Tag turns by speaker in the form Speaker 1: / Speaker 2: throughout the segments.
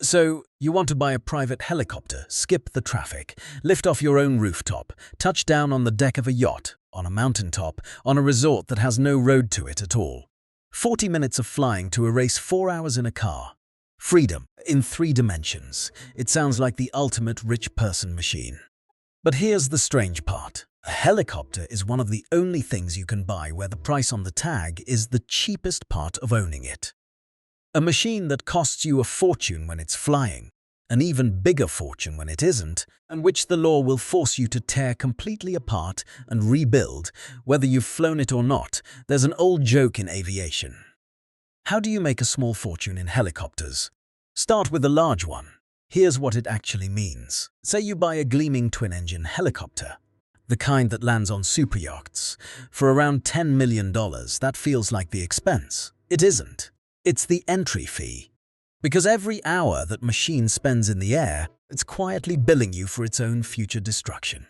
Speaker 1: So, you want to buy a private helicopter, skip the traffic, lift off your own rooftop, touch down on the deck of a yacht, on a mountaintop, on a resort that has no road to it at all. 40 minutes of flying to erase 4 hours in a car. Freedom, in 3 dimensions. It sounds like the ultimate rich person machine. But here's the strange part. A helicopter is one of the only things you can buy where the price on the tag is the cheapest part of owning it. A machine that costs you a fortune when it's flying, an even bigger fortune when it isn't, and which the law will force you to tear completely apart and rebuild, whether you've flown it or not. There's an old joke in aviation. How do you make a small fortune in helicopters? Start with a large one. Here's what it actually means. Say you buy a gleaming twin-engine helicopter, the kind that lands on superyachts, for around $10 million. That feels like the expense. It isn't. It's the entry fee. Because every hour that machine spends in the air, it's quietly billing you for its own future destruction.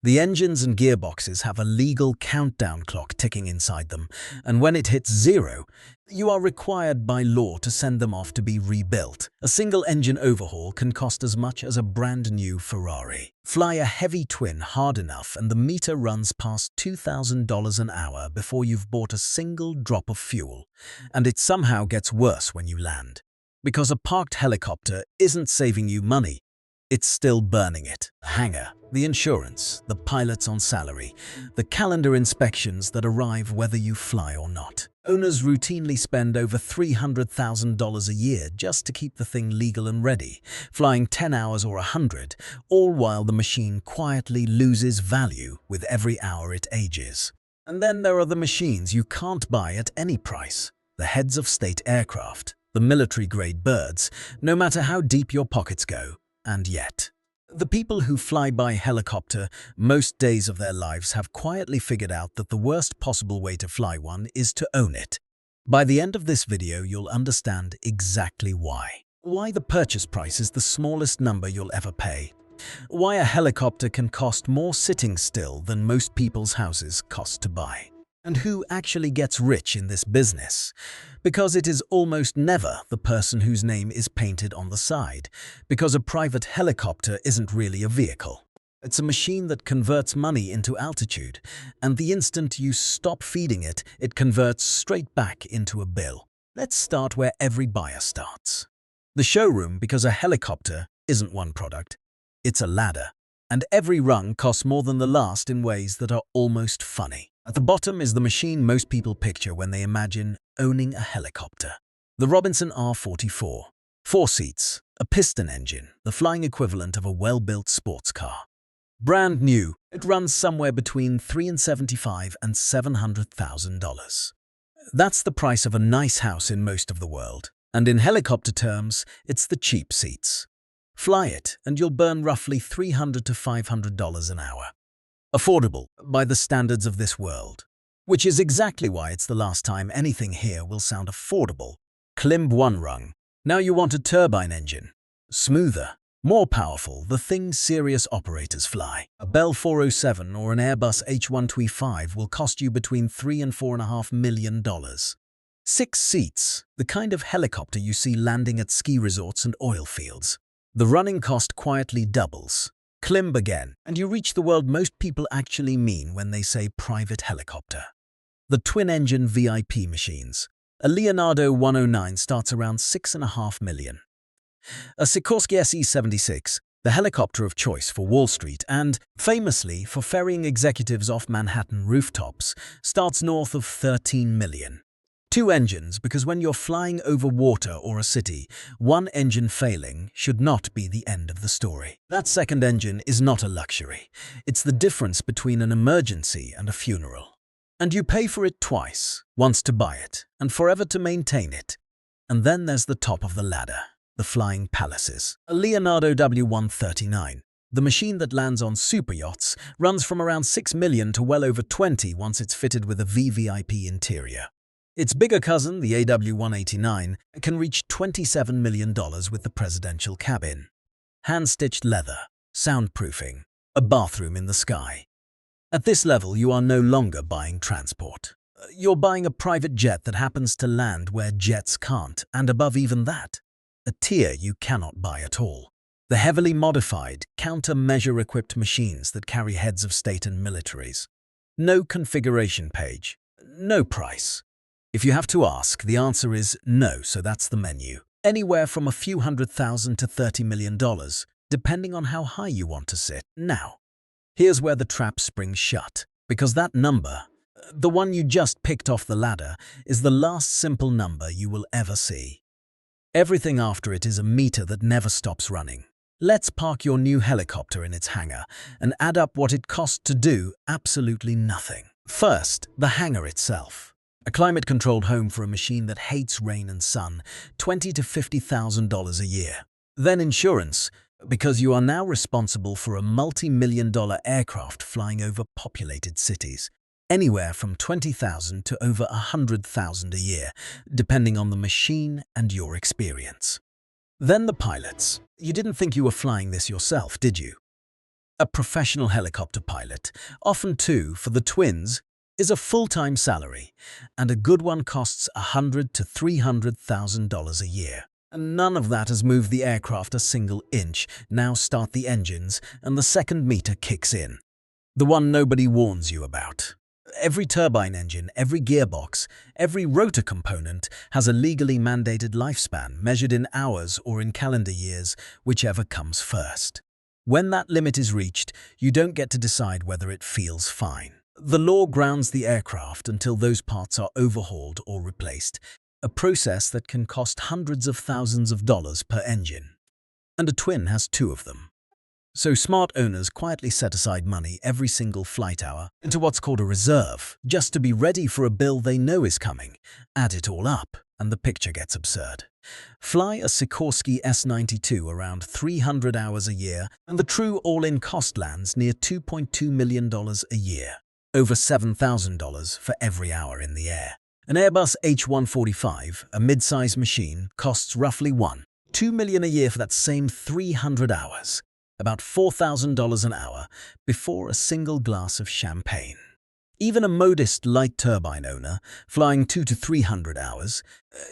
Speaker 1: The engines and gearboxes have a legal countdown clock ticking inside them, and when it hits 0, you are required by law to send them off to be rebuilt. A single engine overhaul can cost as much as a brand new Ferrari. Fly a heavy twin hard enough and the meter runs past $2,000 an hour before you've bought a single drop of fuel, and it somehow gets worse when you land. Because a parked helicopter isn't saving you money, it's still burning it. The hangar, the insurance, the pilots on salary, the calendar inspections that arrive whether you fly or not. Owners routinely spend over $300,000 a year just to keep the thing legal and ready, flying 10 hours or 100, all while the machine quietly loses value with every hour it ages. And then there are the machines you can't buy at any price, the heads of state aircraft, the military-grade birds, no matter how deep your pockets go. And yet, the people who fly by helicopter most days of their lives have quietly figured out that the worst possible way to fly one is to own it. By the end of this video, you'll understand exactly why. Why the purchase price is the smallest number you'll ever pay. Why a helicopter can cost more sitting still than most people's houses cost to buy. And who actually gets rich in this business? Because it is almost never the person whose name is painted on the side, because a private helicopter isn't really a vehicle. It's a machine that converts money into altitude, and the instant you stop feeding it, it converts straight back into a bill. Let's start where every buyer starts. The showroom, because a helicopter isn't one product, it's a ladder, and every rung costs more than the last in ways that are almost funny. At the bottom is the machine most people picture when they imagine owning a helicopter. The Robinson R44. 4 seats, a piston engine, the flying equivalent of a well-built sports car. Brand new, it runs somewhere between $375,000 and $700,000. That's the price of a nice house in most of the world. And in helicopter terms, it's the cheap seats. Fly it, and you'll burn roughly $300 to $500 an hour. Affordable by the standards of this world. Which is exactly why it's the last time anything here will sound affordable. Climb 1 rung. Now you want a turbine engine. Smoother, more powerful, the things serious operators fly. A Bell 407 or an Airbus H125 will cost you between $3 and $4.5 million. 6 seats, the kind of helicopter you see landing at ski resorts and oil fields. The running cost quietly doubles. Climb again, and you reach the world most people actually mean when they say private helicopter. The twin-engine VIP machines. A Leonardo 109 starts around $6.5 million. A Sikorsky Se-76, the helicopter of choice for Wall Street and, famously, for ferrying executives off Manhattan rooftops, starts north of $13 million. 2 engines, because when you're flying over water or a city, 1 engine failing should not be the end of the story. That second engine is not a luxury. It's the difference between an emergency and a funeral. And you pay for it twice, once to buy it, and forever to maintain it. And then there's the top of the ladder, the flying palaces. A Leonardo W139, the machine that lands on superyachts, runs from around $6 million to well over $20 once it's fitted with a VVIP interior. Its bigger cousin, the AW189, can reach $27 million with the presidential cabin. Hand-stitched leather, soundproofing, a bathroom in the sky. At this level, you are no longer buying transport. You're buying a private jet that happens to land where jets can't, and above even that, a tier you cannot buy at all. The heavily modified, countermeasure-equipped machines that carry heads of state and militaries. No configuration page, no price. If you have to ask, the answer is no, so that's the menu. Anywhere from a few $100,000 to $30 million, depending on how high you want to sit. Now, here's where the trap springs shut, because that number, the one you just picked off the ladder, is the last simple number you will ever see. Everything after it is a meter that never stops running. Let's park your new helicopter in its hangar and add up what it cost to do absolutely nothing. First, the hangar itself. A climate-controlled home for a machine that hates rain and sun, $20,000 to $50,000 a year. Then insurance, because you are now responsible for a multi-million-dollar aircraft flying over populated cities. Anywhere from $20,000 to over $100,000 a year, depending on the machine and your experience. Then the pilots. You didn't think you were flying this yourself, did you? A professional helicopter pilot, often two for the twins, is a full-time salary, and a good one costs $100,000 to $300,000 a year. And none of that has moved the aircraft a single inch. Now start the engines, and the second meter kicks in. The one nobody warns you about. Every turbine engine, every gearbox, every rotor component has a legally mandated lifespan measured in hours or in calendar years, whichever comes first. When that limit is reached, you don't get to decide whether it feels fine. The law grounds the aircraft until those parts are overhauled or replaced, a process that can cost hundreds of thousands of dollars per engine. And a twin has two of them. So smart owners quietly set aside money every single flight hour into what's called a reserve, just to be ready for a bill they know is coming. Add it all up, and the picture gets absurd. Fly a Sikorsky S-92 around 300 hours a year, and the true all-in cost lands near $2.2 million a year, over $7,000 for every hour in the air. An Airbus H145, a mid-size machine, costs roughly $2 million a year for that same 300 hours. About $4,000 an hour before a single glass of champagne. Even a modest light turbine owner, flying 200 to 300 hours,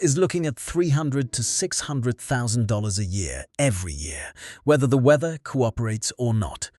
Speaker 1: is looking at $300,000 to $600,000 a year every year, whether the weather cooperates or not.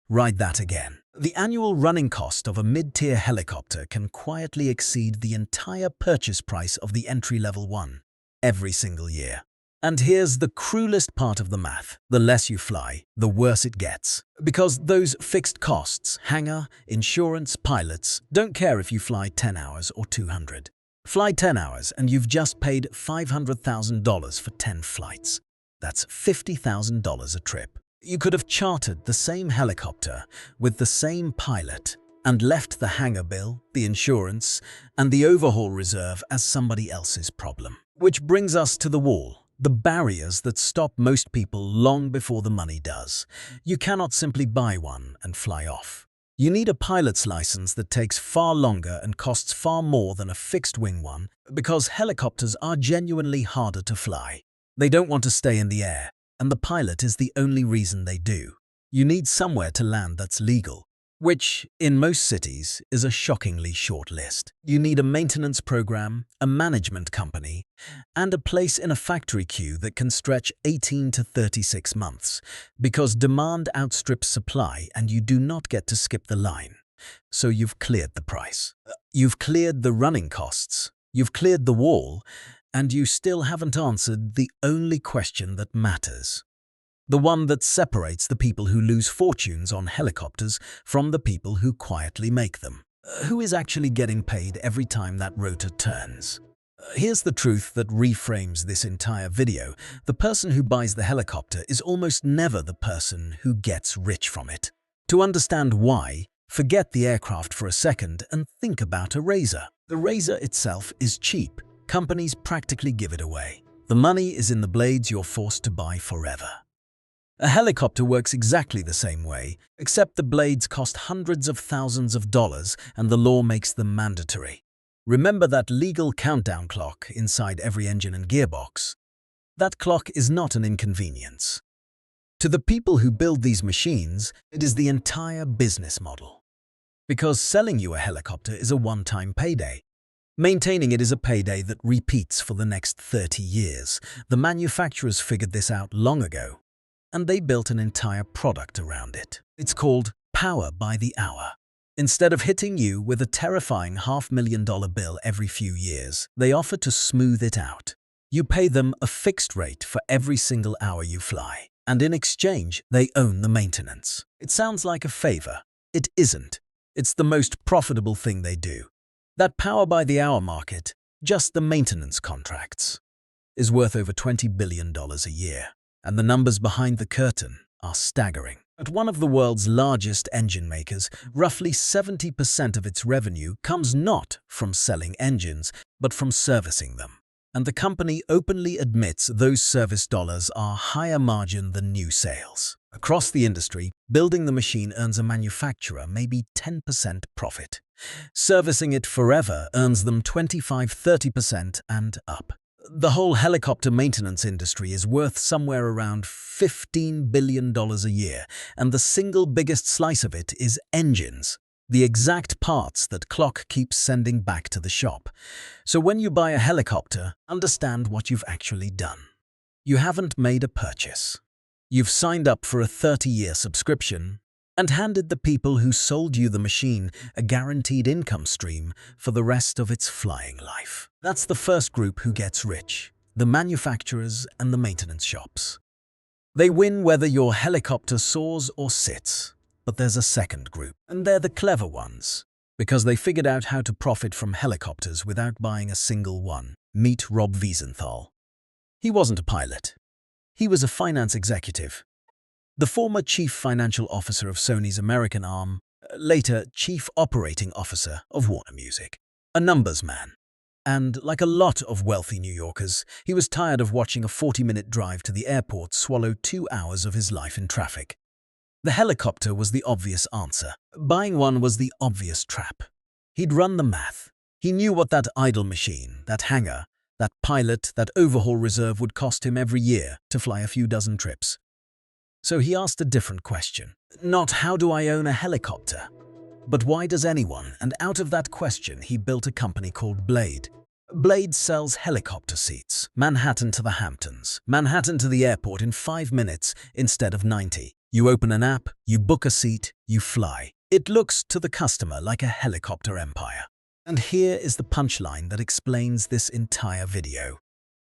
Speaker 1: Ride that again. The annual running cost of a mid-tier helicopter can quietly exceed the entire purchase price of the entry-level one every single year. And here's the cruelest part of the math. The less you fly, the worse it gets. Because those fixed costs, hangar, insurance, pilots, don't care if you fly 10 hours or 200. Fly 10 hours and you've just paid $500,000 for 10 flights. That's $50,000 a trip. You could have chartered the same helicopter with the same pilot and left the hangar bill, the insurance, and the overhaul reserve as somebody else's problem. Which brings us to the wall. The barriers that stop most people long before the money does. You cannot simply buy one and fly off. You need a pilot's license that takes far longer and costs far more than a fixed-wing one because helicopters are genuinely harder to fly. They don't want to stay in the air, and the pilot is the only reason they do. You need somewhere to land that's legal, which, in most cities, is a shockingly short list. You need a maintenance program, a management company, and a place in a factory queue that can stretch 18 to 36 months, because demand outstrips supply and you do not get to skip the line. So you've cleared the price. You've cleared the running costs. You've cleared the wall, and you still haven't answered the only question that matters. The one that separates the people who lose fortunes on helicopters from the people who quietly make them. Who is actually getting paid every time that rotor turns? Here's the truth that reframes this entire video. The person who buys the helicopter is almost never the person who gets rich from it. To understand why, forget the aircraft for a second and think about a razor. The razor itself is cheap. Companies practically give it away. The money is in the blades you're forced to buy forever. A helicopter works exactly the same way, except the blades cost hundreds of thousands of dollars and the law makes them mandatory. Remember that legal countdown clock inside every engine and gearbox? That clock is not an inconvenience. To the people who build these machines, it is the entire business model. Because selling you a helicopter is a one-time payday. Maintaining it is a payday that repeats for the next 30 years. The manufacturers figured this out long ago, and they built an entire product around it. It's called Power by the Hour. Instead of hitting you with a terrifying $500,000 bill every few years, they offer to smooth it out. You pay them a fixed rate for every single hour you fly, and in exchange, they own the maintenance. It sounds like a favor. It isn't. It's the most profitable thing they do. That Power by the Hour market, just the maintenance contracts, is worth over $20 billion a year, and the numbers behind the curtain are staggering. At one of the world's largest engine makers, roughly 70% of its revenue comes not from selling engines, but from servicing them. And the company openly admits those service dollars are higher margin than new sales. Across the industry, building the machine earns a manufacturer maybe 10% profit. Servicing it forever earns them 25–30% and up. The whole helicopter maintenance industry is worth somewhere around $15 billion a year, and the single biggest slice of it is engines, the exact parts that clock keeps sending back to the shop. So when you buy a helicopter, understand what you've actually done. You haven't made a purchase. You've signed up for a 30-year subscription and handed the people who sold you the machine a guaranteed income stream for the rest of its flying life. That's the first group who gets rich, the manufacturers and the maintenance shops. They win whether your helicopter soars or sits. But there's a second group, and they're the clever ones, because they figured out how to profit from helicopters without buying a single one. Meet Rob Wiesenthal. He wasn't a pilot. He was a finance executive. The former chief financial officer of Sony's American arm, later chief operating officer of Warner Music. A numbers man. And like a lot of wealthy New Yorkers, he was tired of watching a 40-minute drive to the airport swallow 2 hours of his life in traffic. The helicopter was the obvious answer. Buying one was the obvious trap. He'd run the math. He knew what that idle machine, that hangar, that pilot, that overhaul reserve would cost him every year to fly a few dozen trips. So he asked a different question. Not how do I own a helicopter, but why does anyone? And out of that question, he built a company called Blade. Blade sells helicopter seats. Manhattan to the Hamptons. Manhattan to the airport in 5 minutes instead of 90. You open an app, you book a seat, you fly. It looks to the customer like a helicopter empire. And here is the punchline that explains this entire video.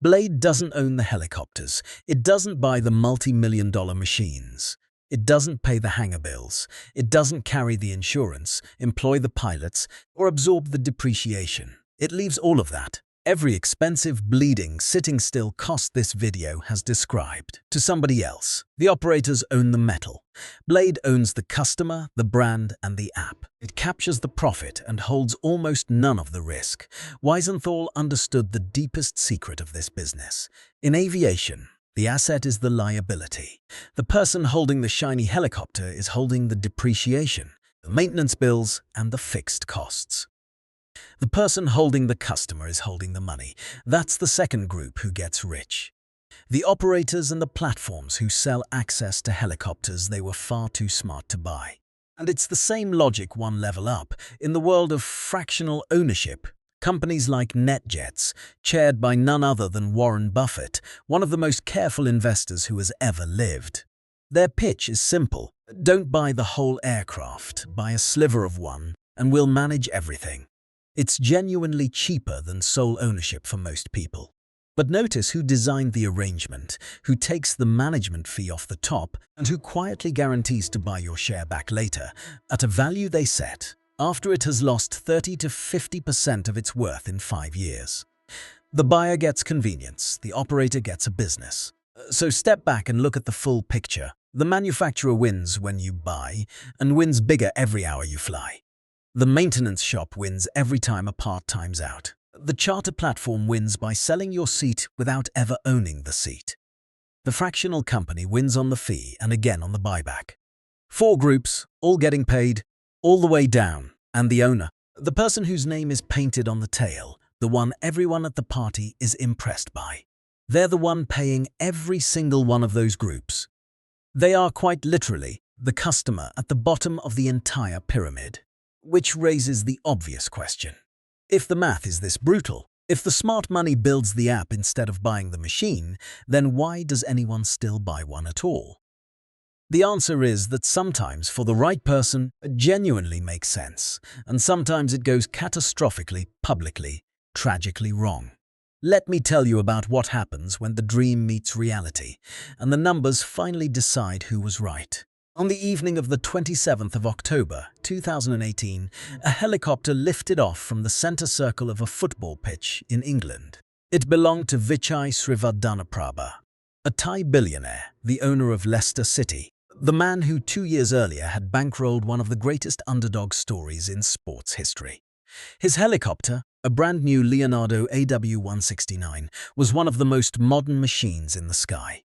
Speaker 1: Blade doesn't own the helicopters. It doesn't buy the multi-million-dollar machines. It doesn't pay the hangar bills. It doesn't carry the insurance, employ the pilots, or absorb the depreciation. It leaves all of that. Every expensive, bleeding, sitting still cost this video has described to somebody else. The operators own the metal. Blade owns the customer, the brand, and the app. It captures the profit and holds almost none of the risk. Wiesenthal understood the deepest secret of this business. In aviation, the asset is the liability. The person holding the shiny helicopter is holding the depreciation, the maintenance bills, and the fixed costs. The person holding the customer is holding the money. That's the second group who gets rich. The operators and the platforms who sell access to helicopters they were far too smart to buy. And it's the same logic one level up. In the world of fractional ownership, companies like NetJets, chaired by none other than Warren Buffett, one of the most careful investors who has ever lived. Their pitch is simple. Don't buy the whole aircraft, buy a sliver of one, and we'll manage everything. It's genuinely cheaper than sole ownership for most people. But notice who designed the arrangement, who takes the management fee off the top, and who quietly guarantees to buy your share back later at a value they set after it has lost 30 to 50% of its worth in 5 years. The buyer gets convenience, the operator gets a business. So step back and look at the full picture. The manufacturer wins when you buy and wins bigger every hour you fly. The maintenance shop wins every time a part times out. The charter platform wins by selling your seat without ever owning the seat. The fractional company wins on the fee and again on the buyback. 4 groups, all getting paid, all the way down, and the owner, the person whose name is painted on the tail, the one everyone at the party is impressed by. They're the one paying every single one of those groups. They are quite literally the customer at the bottom of the entire pyramid. Which raises the obvious question. If the math is this brutal, if the smart money builds the app instead of buying the machine, then why does anyone still buy one at all? The answer is that sometimes, for the right person, it genuinely makes sense, and sometimes it goes catastrophically, publicly, tragically wrong. Let me tell you about what happens when the dream meets reality, and the numbers finally decide who was right. On the evening of the 27th of October, 2018, a helicopter lifted off from the center circle of a football pitch in England. It belonged to Vijay Srivardhanaprabha, a Thai billionaire, the owner of Leicester City, the man who 2 years earlier had bankrolled one of the greatest underdog stories in sports history. His helicopter, a brand new Leonardo AW169, was one of the most modern machines in the sky.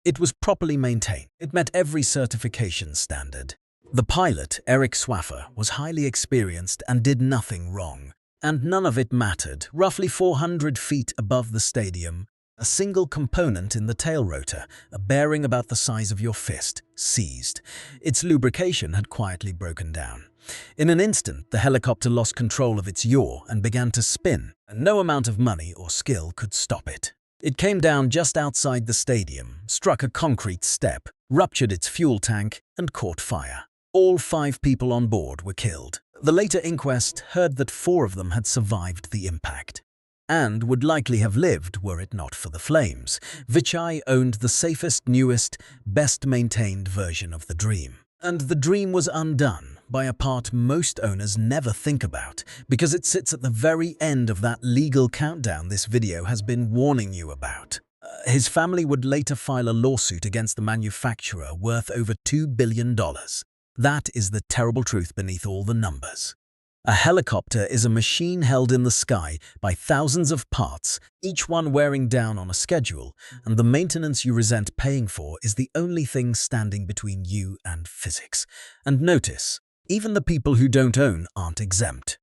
Speaker 1: It was properly maintained. It met every certification standard. The pilot, Eric Swaffer, was highly experienced and did nothing wrong. And none of it mattered. Roughly 400 feet above the stadium, a single component in the tail rotor, a bearing about the size of your fist, seized. Its lubrication had quietly broken down. In an instant, the helicopter lost control of its yaw and began to spin, and no amount of money or skill could stop it. It came down just outside the stadium, struck a concrete step, ruptured its fuel tank, and caught fire. All 5 people on board were killed. The later inquest heard that 4 of them had survived the impact, and would likely have lived were it not for the flames. Vijay owned the safest, newest, best-maintained version of the Dream. And the Dream was undone by a part most owners never think about, because it sits at the very end of that legal countdown this video has been warning you about. His family would later file a lawsuit against the manufacturer worth over $2 billion. That is the terrible truth beneath all the numbers. A helicopter is a machine held in the sky by thousands of parts, each one wearing down on a schedule, and the maintenance you resent paying for is the only thing standing between you and physics. And notice, even the people who don't own aren't exempt.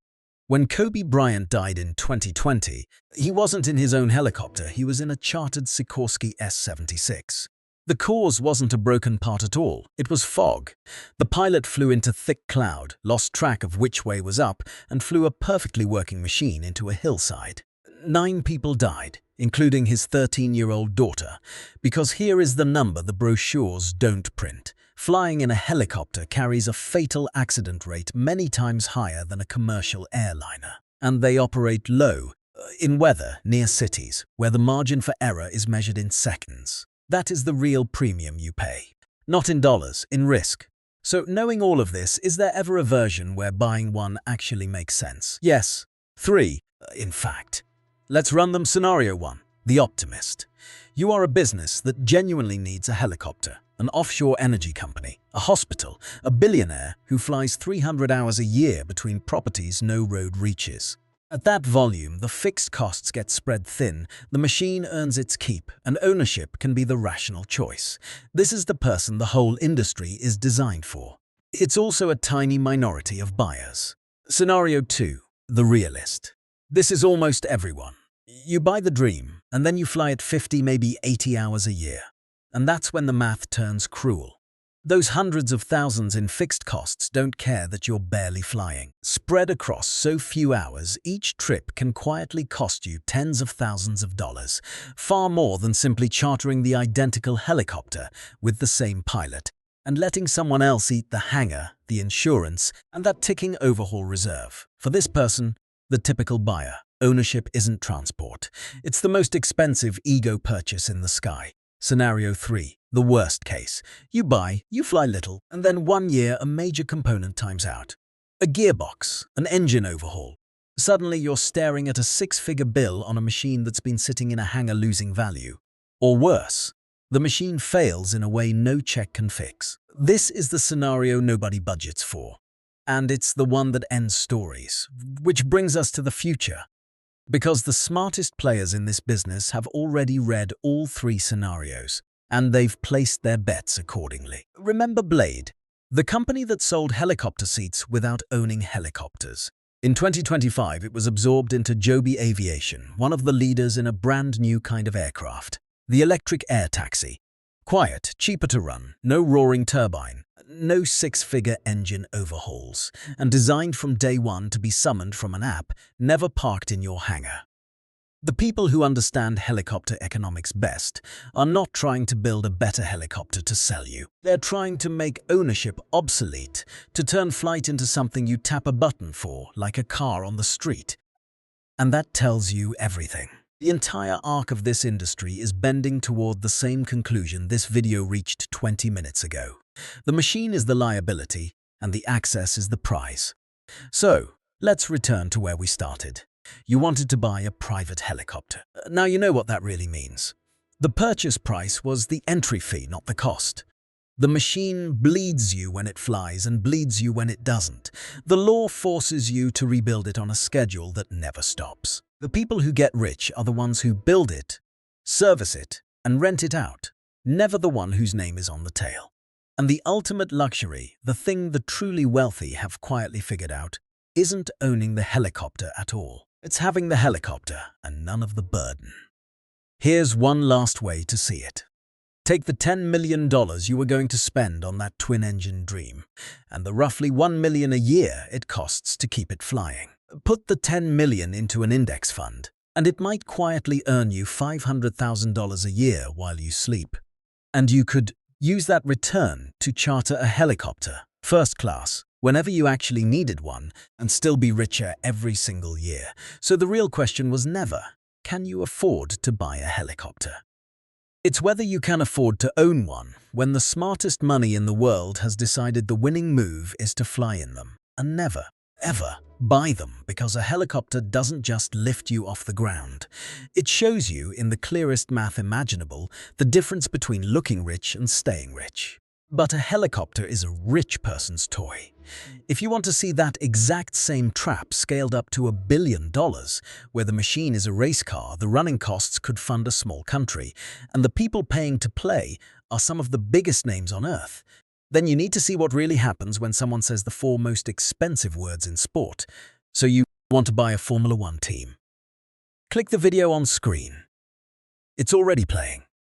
Speaker 1: When Kobe Bryant died in 2020, he wasn't in his own helicopter, he was in a chartered Sikorsky S-76. The cause wasn't a broken part at all, it was fog. The pilot flew into thick cloud, lost track of which way was up, and flew a perfectly working machine into a hillside. 9 people died, including his 13-year-old daughter, because here is the number the brochures don't print. Flying in a helicopter carries a fatal accident rate many times higher than a commercial airliner. And they operate low, in weather, near cities, where the margin for error is measured in seconds. That is the real premium you pay. Not in dollars, in risk. So knowing all of this, is there ever a version where buying one actually makes sense? Yes. 3, in fact. Let's run them. Scenario 1. The optimist. You are a business that genuinely needs a helicopter, an offshore energy company, a hospital, a billionaire who flies 300 hours a year between properties no road reaches. At that volume, the fixed costs get spread thin, the machine earns its keep, and ownership can be the rational choice. This is the person the whole industry is designed for. It's also a tiny minority of buyers. Scenario 2. The realist. This is almost everyone. You buy the Dream, and then you fly it 50, maybe 80 hours a year. And that's when the math turns cruel. Those hundreds of thousands in fixed costs don't care that you're barely flying. Spread across so few hours, each trip can quietly cost you tens of thousands of dollars, far more than simply chartering the identical helicopter with the same pilot and letting someone else eat the hangar, the insurance, and that ticking overhaul reserve. For this person, the typical buyer, ownership isn't transport. It's the most expensive ego purchase in the sky. Scenario 3. The worst case. You buy, you fly little, and then 1 year a major component times out. A gearbox, an engine overhaul. Suddenly you're staring at a 6-figure bill on a machine that's been sitting in a hangar losing value. Or worse, the machine fails in a way no check can fix. This is the scenario nobody budgets for. And it's the one that ends stories. Which brings us to the future. Because the smartest players in this business have already read all 3 scenarios, and they've placed their bets accordingly. Remember Blade, the company that sold helicopter seats without owning helicopters. In 2025, it was absorbed into Joby Aviation, one of the leaders in a brand new kind of aircraft, the electric air taxi. Quiet, cheaper to run, no roaring turbine, no six-figure engine overhauls, and designed from day one to be summoned from an app, never parked in your hangar. The people who understand helicopter economics best are not trying to build a better helicopter to sell you. They're trying to make ownership obsolete, to turn flight into something you tap a button for, like a car on the street. And that tells you everything. The entire arc of this industry is bending toward the same conclusion this video reached 20 minutes ago. The machine is the liability, and the access is the prize. So, let's return to where we started. You wanted to buy a private helicopter. Now you know what that really means. The purchase price was the entry fee, not the cost. The machine bleeds you when it flies and bleeds you when it doesn't. The law forces you to rebuild it on a schedule that never stops. The people who get rich are the ones who build it, service it, and rent it out, never the one whose name is on the tail. And the ultimate luxury, the thing the truly wealthy have quietly figured out, isn't owning the helicopter at all. It's having the helicopter and none of the burden. Here's one last way to see it. Take the $10 million you were going to spend on that twin-engine dream, and the roughly $1 million a year it costs to keep it flying. Put the $10 million into an index fund, and it might quietly earn you $500,000 a year while you sleep. And you could use that return to charter a helicopter, first class, whenever you actually needed one, and still be richer every single year. So the real question was never, can you afford to buy a helicopter? It's whether you can afford to own one when the smartest money in the world has decided the winning move is to fly in them, and never, ever buy them, because a helicopter doesn't just lift you off the ground. It shows you, in the clearest math imaginable, the difference between looking rich and staying rich. But a helicopter is a rich person's toy. If you want to see that exact same trap scaled up to $1 billion, where the machine is a race car, the running costs could fund a small country, and the people paying to play are some of the biggest names on earth, then you need to see what really happens when someone says the 4 most expensive words in sport. So you want to buy a Formula One team. Click the video on screen. It's already playing.